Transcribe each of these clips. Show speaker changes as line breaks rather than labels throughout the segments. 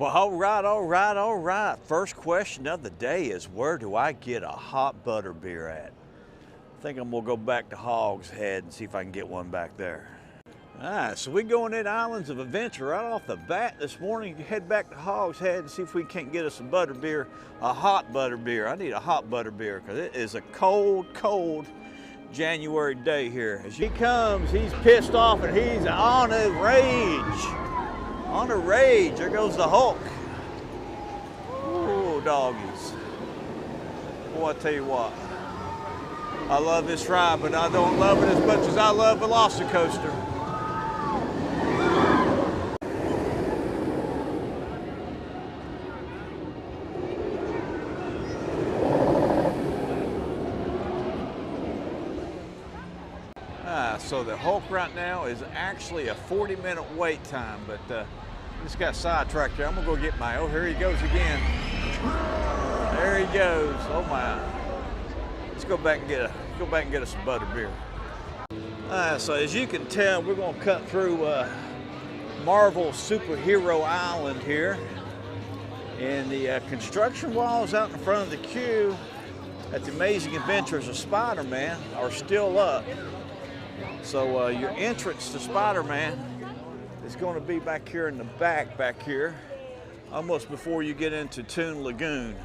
Well, all right, all right, all right. First question of the day is, where do I get a hot butter beer at? I think I'm gonna go back to Hog's Head and see if I can get one back there. All right, so we're going in Islands of Adventure right off the bat this morning. Head back to Hog's Head and see if we can't get us a butter beer, a hot butter beer. I need a hot butter beer because it is a cold, cold January day here. As he comes, he's pissed off and he's on a rage. On a rage. There goes the Hulk. Oh, doggies. Boy, I tell you what. I love this ride, but I don't love it as much as I love Velocicoaster. So the Hulk right now is actually a 40-minute wait time, but just got sidetracked there. I'm gonna go get my, oh, here he goes again. There he goes, oh my. Let's go back and get us some butter beer. So as you can tell, we're gonna cut through Marvel Superhero Island here. And the construction walls out in front of the queue at the Amazing Adventures of Spider-Man are still up. So your entrance to Spider-Man is going to be back here in the back here, almost before you get into Toon Lagoon.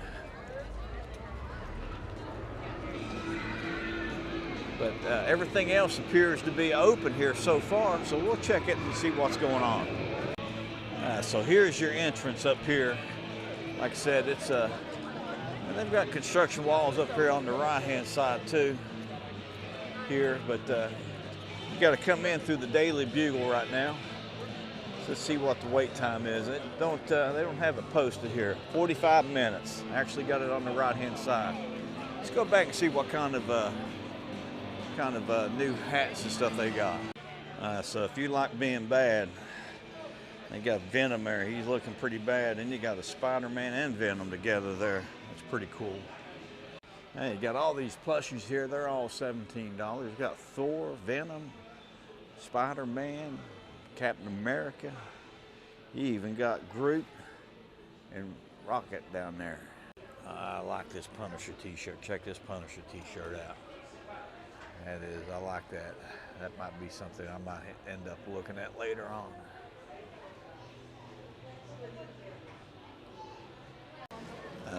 But everything else appears to be open here so far, so we'll check it and see what's going on. So here's your entrance up here. Like I said, it's they've got construction walls up here on the right-hand side too here, but you got to come in through the Daily Bugle right now. So let's see what the wait time is. They don't have it posted here. 45 minutes. Actually got it on the right-hand side. Let's go back and see what kind of new hats and stuff they got. So if you like being bad, they got Venom there. He's looking pretty bad. And you got a Spider-Man and Venom together there. That's pretty cool. Hey, you got all these plushies here. They're all $17. You got Thor, Venom, Spider-Man, Captain America. You even got Groot and Rocket down there. I like this Punisher t-shirt. Check this Punisher t-shirt out. That is, I like that. That might be something I might end up looking at later on.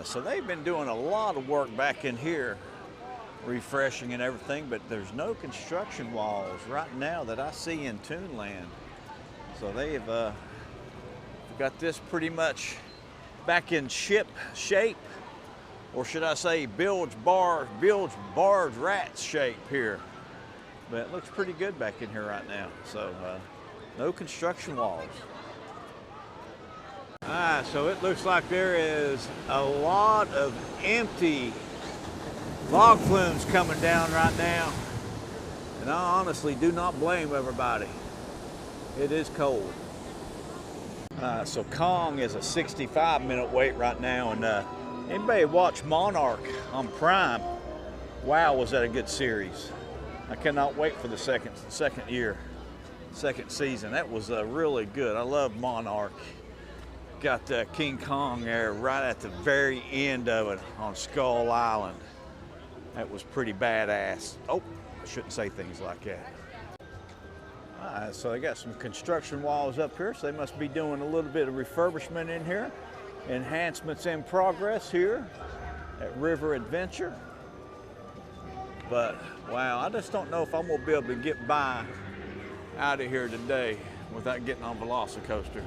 So they've been doing a lot of work back in here, refreshing and everything, but there's no construction walls right now that I see in Toonland. So they've got this pretty much back in ship shape, or should I say bilge barge rats shape here. But it looks pretty good back in here right now. So no construction walls. So it looks like there is a lot of empty log flumes coming down right now. And I honestly do not blame everybody. It is cold. So Kong is a 65-minute wait right now. And anybody watch Monarch on Prime? Wow, was that a good series. I cannot wait for the second season. That was really good. I love Monarch. Got King Kong there right at the very end of it on Skull Island. That was pretty badass. Oh, I shouldn't say things like that. All right, so they got some construction walls up here, so they must be doing a little bit of refurbishment in here. Enhancements in progress here at River Adventure. But wow, I just don't know if I'm gonna be able to get by out of here today without getting on Velocicoaster.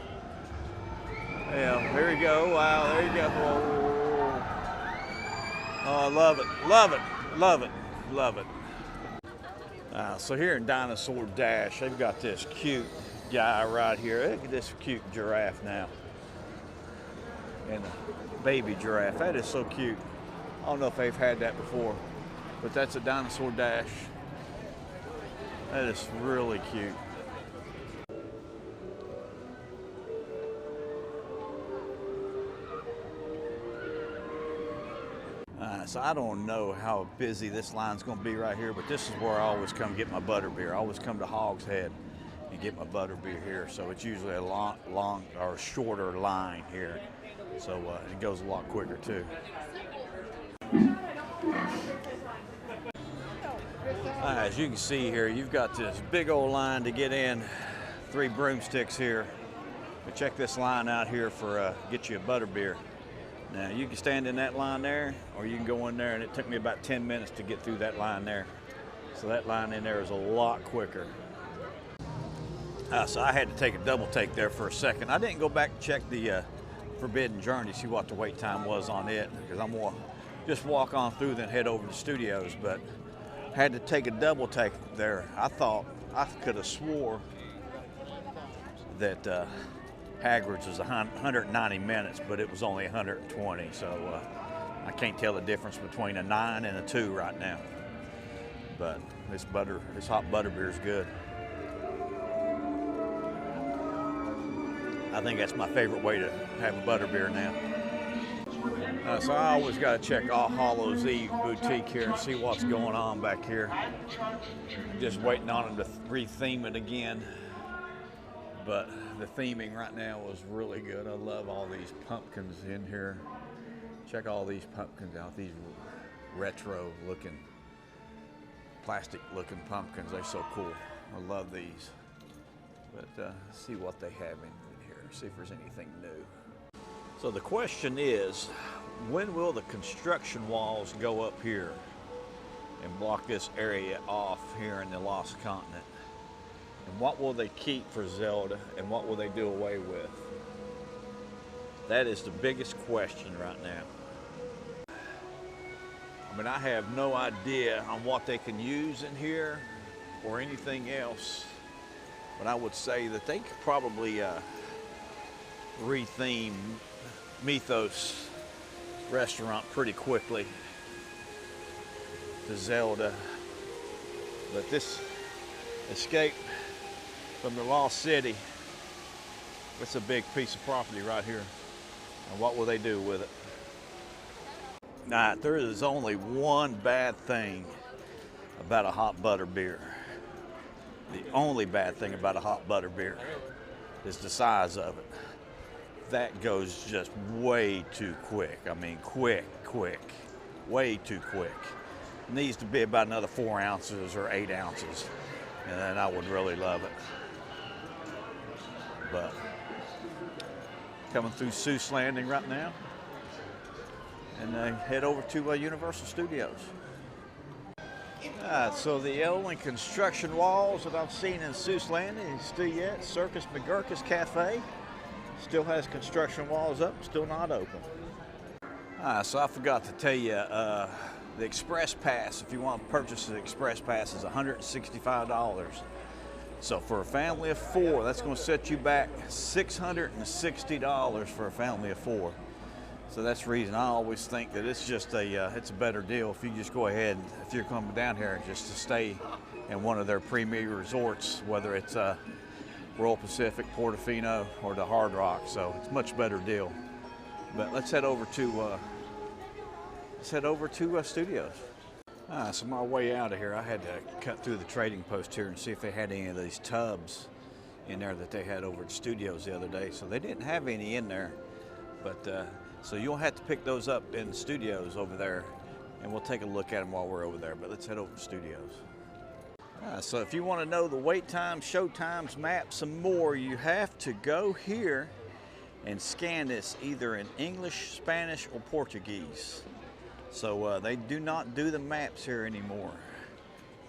Yeah, there you go. Wow, there you go. Whoa. Oh, I love it, love it, love it, love it. So here in Dinosaur Dash, they've got this cute guy right here. Look at this cute giraffe now. And a baby giraffe. That is so cute. I don't know if they've had that before, but that's a Dinosaur Dash. That is really cute. So I don't know how busy this line's going to be right here, but this is where I always come get my butter beer. I always come to Hog's Head and get my butterbeer here. So it's usually a long or shorter line here. So it goes a lot quicker too. As you can see here, you've got this big old line to get in. 3 broomsticks here. But check this line out here for get you a butterbeer. Now you can stand in that line there, or you can go in there, and it took me about 10 minutes to get through that line there. So that line in there is a lot quicker. So I had to take a double take there for a second. I didn't go back and check the Forbidden Journey, see what the wait time was on it, because I'm gonna just walk on through then head over to studios, but had to take a double take there. I thought I could have swore that Hagrid's was 190 minutes, but it was only 120, so I can't tell the difference between a 9 and a 2 right now. But this hot butterbeer is good. I think that's my favorite way to have a butterbeer now. So I always got to check All Hallows Eve Boutique here and see what's going on back here. Just waiting on them to re-theme it again. But the theming right now is really good. I love all these pumpkins in here. Check all these pumpkins out. These retro looking, plastic looking pumpkins. They're so cool. I love these. But see what they have in here. See if there's anything new. So the question is, when will the construction walls go up here and block this area off here in the Lost Continent? And what will they keep for Zelda, and what will they do away with? That is the biggest question right now. I mean, I have no idea on what they can use in here or anything else, but I would say that they could probably re-theme Mythos restaurant pretty quickly to Zelda. But this Escape from the Lost City, it's a big piece of property right here. And what will they do with it? Now, there is only one bad thing about a hot butter beer. The only bad thing about a hot butter beer is the size of it. That goes just way too quick. I mean, quick, way too quick. It needs to be about another 4 ounces or 8 ounces, and then I would really love it. But coming through Seuss Landing right now, and head over to Universal Studios. So the only construction walls that I've seen in Seuss Landing is still yet Circus McGurkus Cafe. Still has construction walls up, still not open. So I forgot to tell you, the Express Pass, if you want to purchase the Express Pass, is $165. So for a family of 4, that's going to set you back $660 for a family of 4. So that's the reason I always think that it's just it's a better deal if you just go ahead, if you're coming down here just to stay in one of their premier resorts, whether it's Royal Pacific, Portofino, or the Hard Rock. So it's a much better deal. But let's head over to Studios. So my way out of here, I had to cut through the trading post here and see if they had any of these tubs in there that they had over at Studios the other day. So they didn't have any in there, but so you'll have to pick those up in Studios over there, and we'll take a look at them while we're over there. But let's head over to Studios. So if you want to know the wait times, show times, maps, and more, you have to go here and scan this either in English, Spanish, or Portuguese. So they do not do the maps here anymore.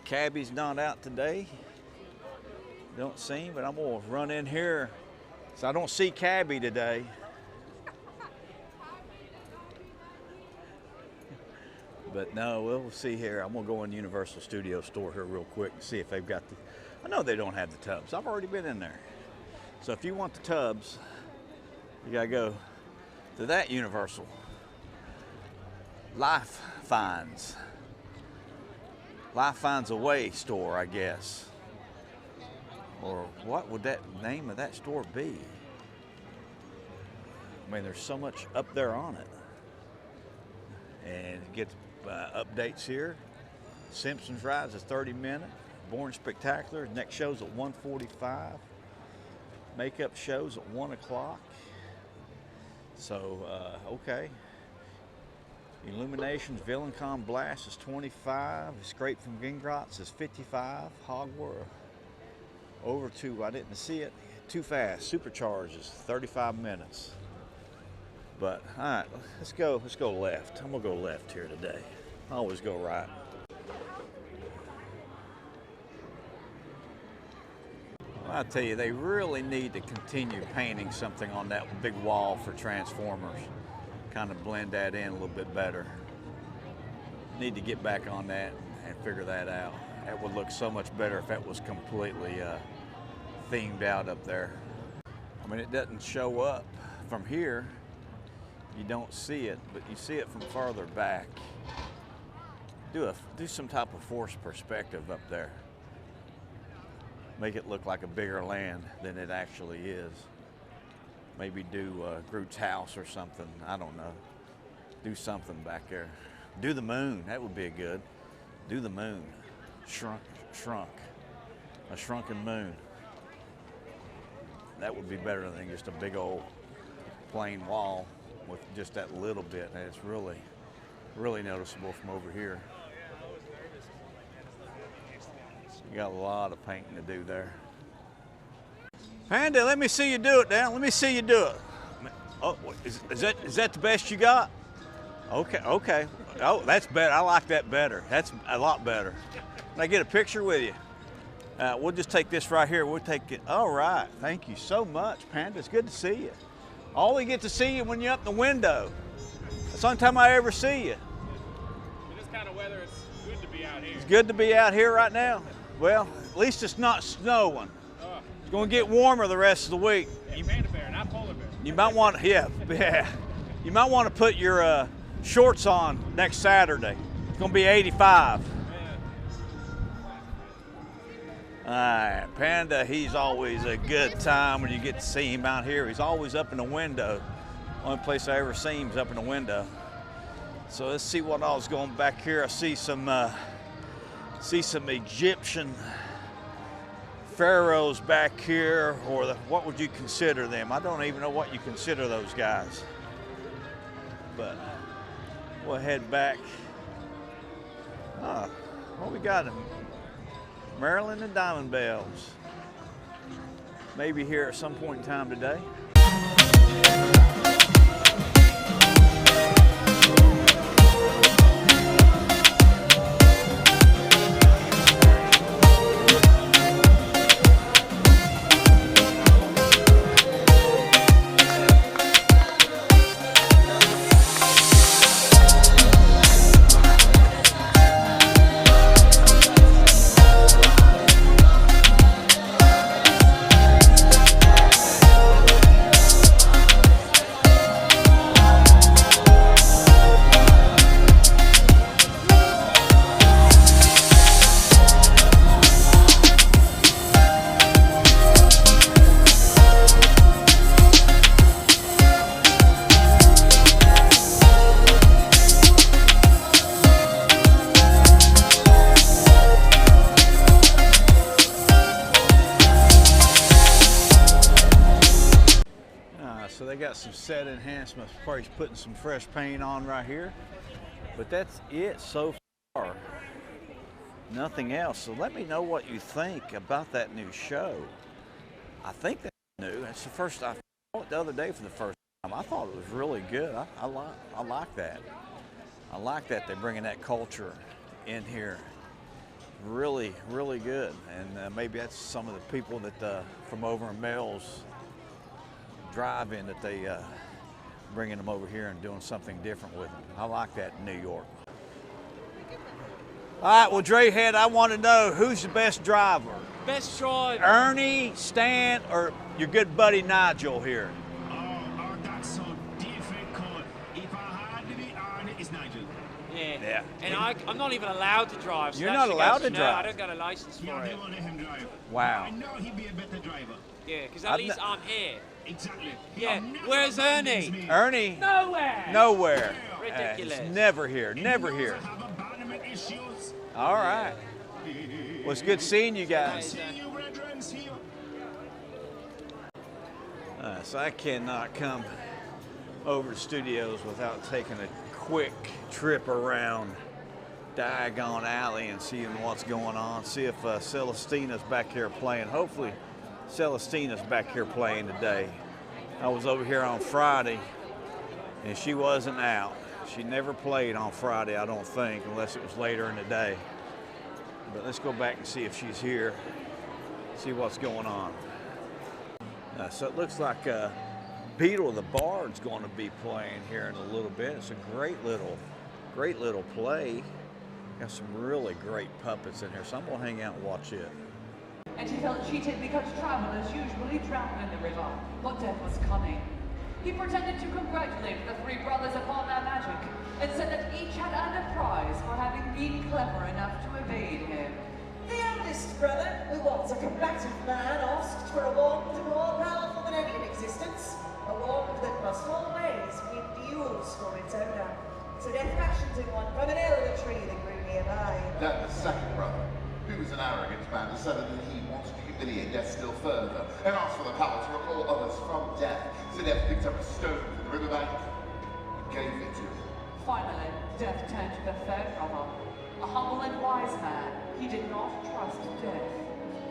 Cabby's not out today. Don't seem, but I'm gonna run in here. So I don't see Cabby today. But no, we'll see here. I'm gonna go in Universal Studios store here real quick and see if they've got the, I know they don't have the tubs. I've already been in there. So if you want the tubs, you gotta go to that Universal Life Finds Away store, I guess. Or what would that name of that store be? I mean, there's so much up there on it. And get updates here. Simpsons rides is 30 minutes. Born Spectacular. Next show's at 1:45. Makeup show's at 1 o'clock. So, okay. Illuminations, VillainCon Blast is 25. Escape from Gringotts is 55. Hogwarts over to, I didn't see it, Too Fast, Supercharged is 35 minutes. But, all right, let's go left. I'm gonna go left here today. I always go right. I tell you, they really need to continue painting something on that big wall for Transformers. Kind of blend that in a little bit better. Need to get back on that and figure that out. That would look so much better if that was completely themed out up there. I mean, it doesn't show up from here. You don't see it, but you see it from farther back. Do some type of forced perspective up there. Make it look like a bigger land than it actually is. Maybe do Groot's house or something. I don't know. Do something back there. Do the moon. That would be good. Do the moon. Shrunk. A shrunken moon. That would be better than just a big old plain wall with just that little bit. And it's really, really noticeable from over here. You got a lot of painting to do there. Panda, let me see you do it now. Let me see you do it. Oh, is that the best you got? Okay. Oh, that's better. I like that better. That's a lot better. Can I get a picture with you? We'll just take this right here. We'll take it. All right. Thank you so much, Panda. It's good to see you. I only get to see you when you're up in the window. That's the only time I ever see you.
In this kind of weather, it's good to be out here.
It's good to be out here right now. Well, at least it's not snowing. It's going to get warmer the rest of the week.
Yeah, panda bear, not polar bear.
You might want, yeah. You might want to put your shorts on next Saturday. It's going to be 85. All right, Panda, he's always a good time when you get to see him out here. He's always up in the window. Only place I ever see him is up in the window. So let's see what all's going back here. I see some Egyptian pharaohs back here, or what would you consider them? I don't even know what you consider those guys. But we'll head back. What we got? Maryland and Diamond Bells. Maybe here at some point in time today. So they got some set enhancements. Probably putting some fresh paint on right here. But that's it so far. Nothing else. So let me know what you think about that new show. I think that's new. That's the first I saw it the other day for the first time. I thought it was really good. I like that. I like that they're bringing that culture in here. Really, really good. And maybe that's some of the people that from over in Mel's Drive-in that they bringing them over here and doing something different with them. I like that in New York. All right, well, Drehead, I want to know who's the best driver?
Best driver.
Ernie, Stan, or your good buddy Nigel here?
Oh, that's so difficult. If I had to be Ernie, it's Nigel.
Yeah. And I'm not even allowed to drive. So
You're not allowed to drive?
No, I don't got a license for
Yeah,
it.
they won't let him drive.
Wow.
I know he'd be a better driver.
Yeah, because at least I'm here.
Exactly.
Yeah,
He'll never
where's
abandons
Ernie?
me.
Ernie?
Nowhere.
Nowhere.
Ridiculous.
He's never here, never
He knows
here.
I have abandonment issues.
All right. Well, it's good seeing you guys.
See you, brethren, see you.
So I cannot come over to studios without taking a quick trip around Diagon Alley and seeing what's going on. See if Celestina's back here playing. Hopefully Celestina's back here playing today. I was over here on Friday and she wasn't out. She never played on Friday, I don't think, unless it was later in the day. But let's go back and see if she's here, see what's going on. So it looks like Beetle the Bard's going to be playing here in a little bit. It's a great little play. Got some really great puppets in here, so I'm going to hang out and watch it.
And he felt cheated because travelers usually drown in the river, but death was coming. He pretended to congratulate the three brothers upon their magic, and said that each had earned a prize for having been clever enough to evade him.
The eldest brother, who was a combative man, asked for a wand more powerful than any in existence, a wand that must always win duels for its owner. So Death fashioned him one from an elder tree that grew nearby.
Then the second brother, who was an arrogant man, decided that he wanted to humiliate Death still further, and asked for the power to recall others from death. So Death picked up a stone from the riverbank and gave it to him.
Finally, Death turned to the third brother. A humble and wise man, he did not trust Death.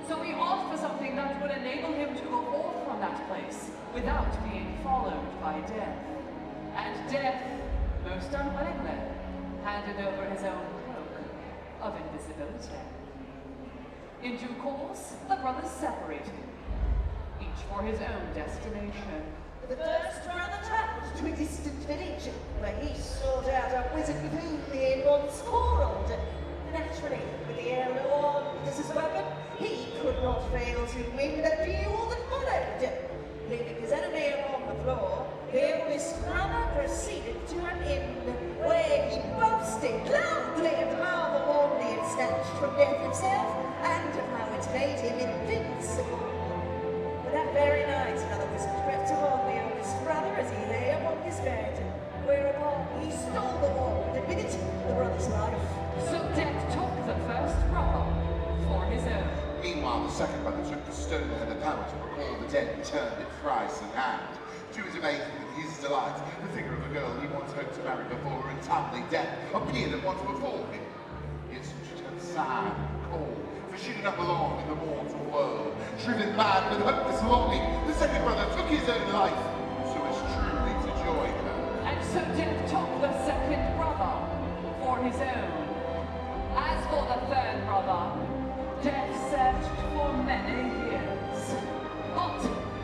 So he asked for something that would enable him to go forth from that place without being followed by Death. And Death, most unwillingly, handed over his own cloak of invisibility. In due course, the brothers separated, each for his own destination.
The first brother travelled to a distant village, where he sought out a wizard with whom he had once quarrelled. Naturally, with the elder wand as his weapon, he could not fail to win the duel that followed. Leaving his enemy upon the floor, the eldest brother proceeded to an inn, where he boasted loudly of the powerful wand he had snatched from Death himself, and of how it made him invincible. But that very night, another wizard crept upon the eldest brother as he lay upon his bed, whereupon he stole the wand and with it the brother's life.
So Death took the first brother for his own.
Meanwhile, the second brother took the stone that had the power to recall the dead and turned it thrice in hand. To his amazement and his delight, the figure of a girl he once hoped to marry before her untimely death appeared at once before him. Yet she turned sad and cold, for she did not belong in the mortal world. Driven mad with hopeless longing, the second brother took his own life, so as truly to join her.
And so Death took the second brother for his own. As for the third brother, Death searched for many years, but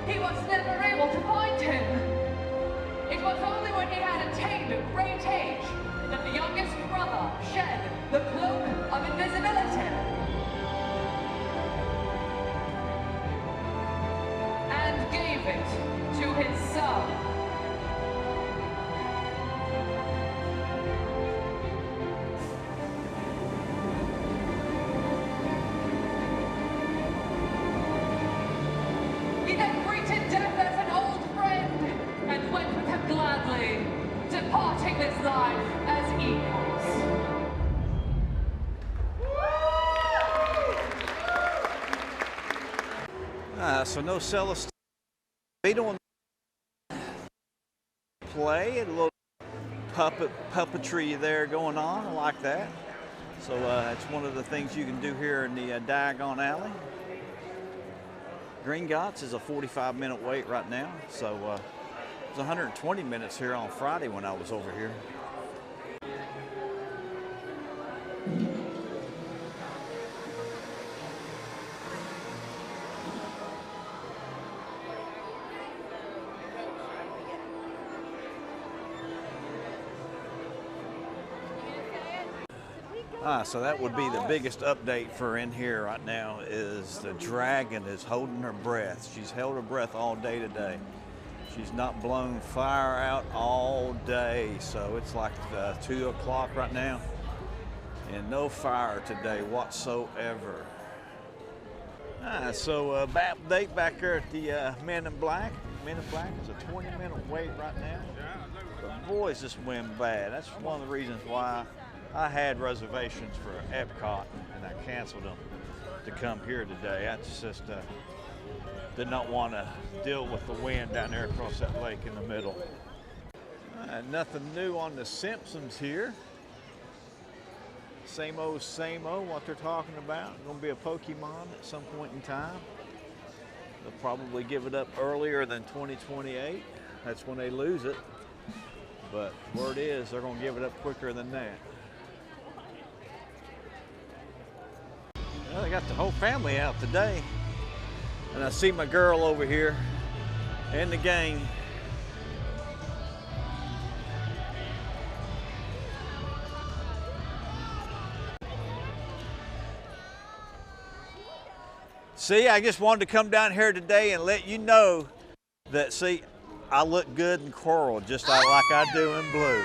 he was never able to find him. It was only when he had attained a great age that the youngest brother shed the cloak of invisibility and gave it to his son. He then greeted Death as an old friend and went with him gladly, departing this life as equals.
So no Celestine. Beetle and play, a little puppetry there going on. I like that. So it's one of the things you can do here in the Diagon Alley. Gringotts is a 45-minute wait right now. So it was 120 minutes here on Friday when I was over here. So that would be the biggest update for in here right now is the dragon is holding her breath. She's held her breath all day today. She's not blown fire out all day. So it's like 2 o'clock right now and no fire today whatsoever. So update back here at the Men in Black. Men in Black is a 20-minute wait right now. But boy, is this wind bad. That's one of the reasons why I had reservations for Epcot and I canceled them. to come here today. I just did not want to deal with the wind down there across that lake in the middle. Nothing new on the Simpsons here. Same old, what they're talking about. Going to be a Pokemon at some point in time. They'll probably give it up earlier than 2028. That's when they lose it. But word is they're going to give it up quicker than that. Well, they got the whole family out today. And I see my girl over here and the gang. See, I just wanted to come down here today and let you know that, see, I look good in coral just like I do in blue.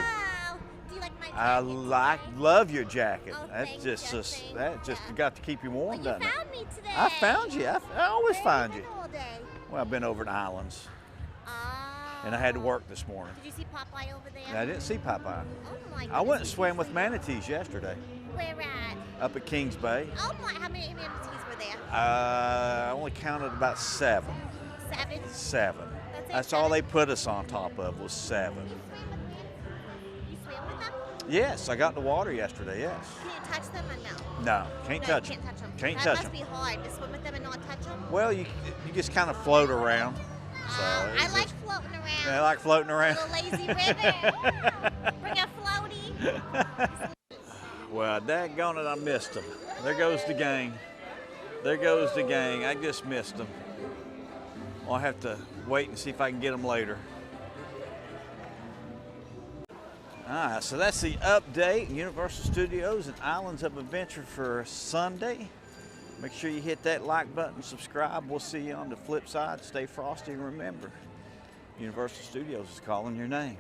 Do you like my jacket?
Love your jacket.
Oh,
That's
thank
just,
you,
that just got to keep you warm,
Well,
doesn't
you
it?
found me today.
I found you. I always
Where
find
have
you.
been all day?
Well, I've been over in the islands,
Oh.
and I had to work this morning.
Did you see Popeye over there?
And I didn't see Popeye.
Oh my
I went and
goodness.
swam with manatees yesterday
Where at?
up at Kings Bay.
Oh my, how many manatees were there?
I only counted about 7.
7?
7.
That's it,
That's all
7?
they put us on top of was 7.
You swim with them?
Yes, I got in the water yesterday, yes.
Can you touch them or no?
No, can't
No,
touch
you
them.
can't touch them.
Can't
that
touch
must
them.
be hard to swim with them and not touch them.
Well, you just kind of float around. So
I
it's
like
just-
floating around.
Yeah, I like floating around.
Little lazy river. Bring a floaty.
Well, daggone it, I missed them. There goes the gang. There goes the gang. I just missed them. I'll have to wait and see if I can get them later. All right, so that's the update. Universal Studios and Islands of Adventure for Sunday. Make sure you hit that like button, subscribe. We'll see you on the flip side. Stay frosty and remember, Universal Studios is calling your name.